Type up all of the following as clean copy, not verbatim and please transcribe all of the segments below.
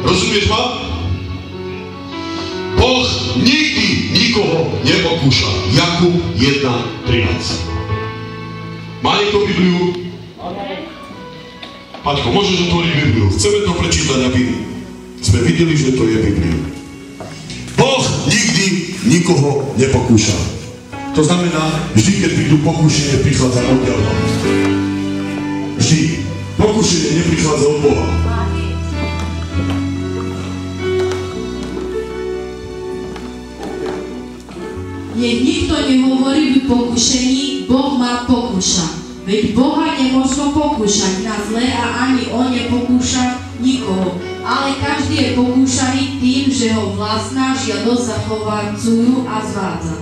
Rozumieš ma? Boh nikdy nikoho nepokúša. Jakub 1.13. Má niekto Bibliu? Paťko, môžeš otvoriť Bibliu. Chceme to prečítať, aby sme videli, že to je Biblia. Boh nikdy nikoho nepokúša. To znamená, vždy, keď prídu pokúšenie, prichádza od diabla. Vždy. Pokúšenie neprichádza od Boha. Nech nikto nehovorí v pokúšení, Boh ma pokúša. Veď Boha nemôžno pokúšať na zlé a ani On nepokúša nikoho. Ale každý je pokúšaný tým, že ho vlastná žiadosť zachovacujú a zvádza.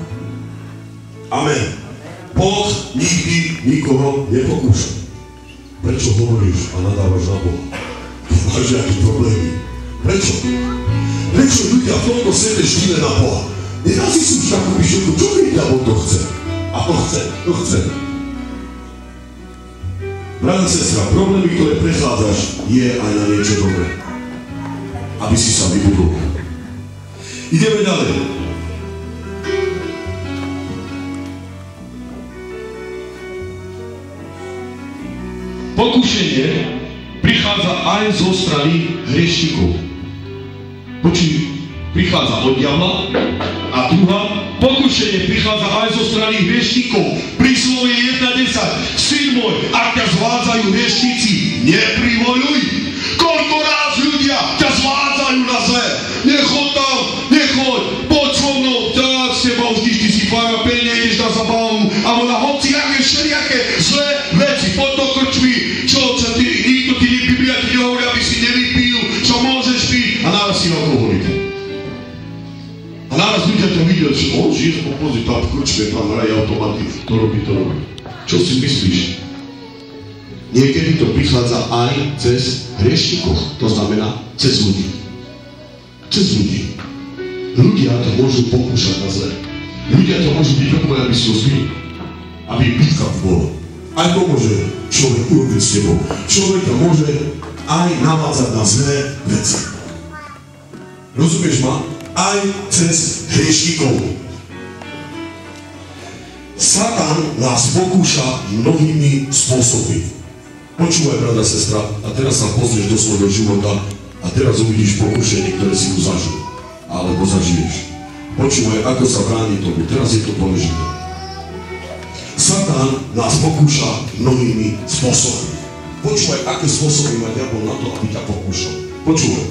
Amen. Boh nikdy nikoho nepokúša. Prečo hovoríš a nadávaš na Boha? Máš nejaké problémy. Prečo? Prečo ľudia v tomto svete štíle na Boha? Nedá si už takú myšlenku, čo keď diabol to chce? A to chce. Brat, sestra, problémy, ktoré prechádzaš, je aj na niečo dobré. Aby si sa vybudoval. Ideme ďalej. Pokúšenie prichádza aj zo strany hriešnikov. Prichádza od diabla. A druhá, pokúšenie prichádza aj zo strany hriešnikov. Príslovie 1.10. Syn môj, ak ťa zvádzajú hriešnici, neprivoľuj. Koľko ráz ľudia ťa zvádzajú na zlé. Nechoď tam, nechoď, poď so mnou, tak s tebou vždy, ty si fajn, pekne ideš na zabavu. A ona hoci aké všelijaké zlé veci, poď do krčmy, čo nikto ti Biblia ti nehovorí, aby si nevypil, čo môžeš piť. A naraz si alkoholik. A naraz ľudia to vidia, že on žije v opozi, tam v krčme, tam hraje automaty, to robí. Čo si myslíš? Niekedy to prichádza aj cez hriešnikov, to znamená cez ľudí. Cez ľudí. Ľudia to môžu pokúšať na zlé. Ľudia to môžu byť úplne, aby si ho zlý. Aby bitka bola. Aj to môže človek urobiť s tebou. Človek to môže aj navádzať na zlé veci. Rozumieš ma? Aj cez hriešnikov. Satan nás pokúša mnohými spôsobmi. Počúvaj, brada, sestra, a teraz sa pozrieš do svojho života a teraz uvidíš pokúšenie, ktoré si tu zažil. Alebo zažiješ. Počúvaj, ako sa bráni tomu. Teraz je to dôležité. Satan nás pokúša mnohými spôsobmi. Počúvaj, aké spôsoby má diabol na to, aby ťa pokúšal. Počúvaj.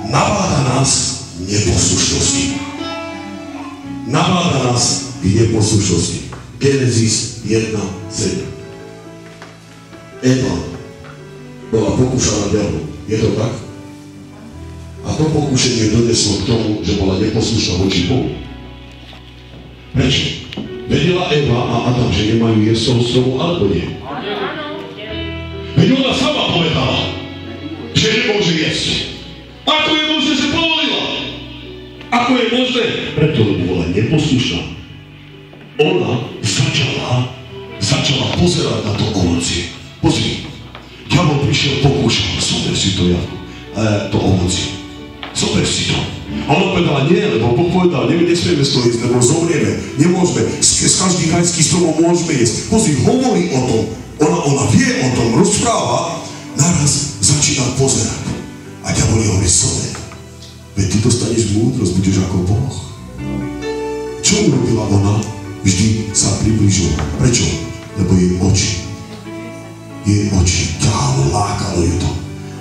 Nabáda nás k neposlušnosti. Nabáda nás k neposlušnosti. Genesis 1.7. Eva bola pokúšaná diablom. Je to tak? A to pokúšenie doneslo k tomu, že bola neposlušná voči Bohu. Prečo? Vedela Eva a Adam, že nemajú jesť toho stromu, alebo nie? Veď ona sama povedala, že nemôže jesť. Ako je možné, že povolila? Ako je možné? Preto, lebo bola neposlušná. Ona začala pozerať na to ovocie. Pozri, diabol prišiel, pokúšal, zober si to ovocie. Zober si to. A ona povedala, nie, lebo Boh povedal, nesmieme z toho jesť, lebo zomrieme, nemôžeme, z každých rajských stromov môžeme jesť. Pozri, hovorí o tom, ona vie o tom, rozpráva, naraz začína pozerať. A diabol hovorí, zober, veď ty dostaneš múdrosť, budeš ako Boh. Čo urobila ona? Vždy sa priblížila. Prečo? Lebo jej oči ťahalo, lákalo ju to.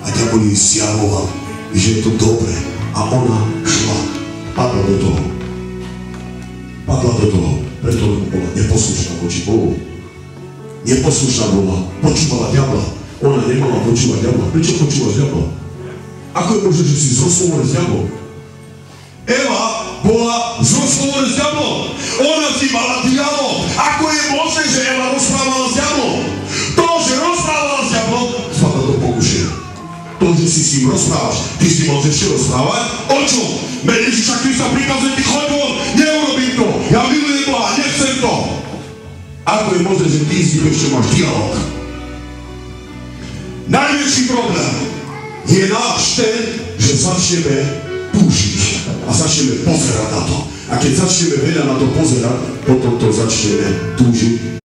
A diabol jej zjavoval, že je to dobré. A ona šla, padla do toho. Preto bola neposlušná voči Bohu. Neposlušná bola, počúvala diabla. Ona nemala počúvať diabla. Prečo počúvaš diabla? Ako je možné, že si zoslovený s diablom? Eva bola zoslovená s diablom. Ona si mala dialog. Ako je možné, že Eva rozprávala s diablom? To, že rozprávala s diablom, spadla do pokušenia. To, že si s ním rozprávaš, ty si môžeš ešte rozprávať? O čom? Mene Ježiša Krista prikazuje ti, choď von, neurobím to, ja milujem Boha, nechcem to. Ako je možné, že ty s ním ešte máš dialog? Najväčší problém je náš ten, že začneme túžiť a začneme pozerať na to. A keď začneme veľa na to pozerať, potom to začneme túžiť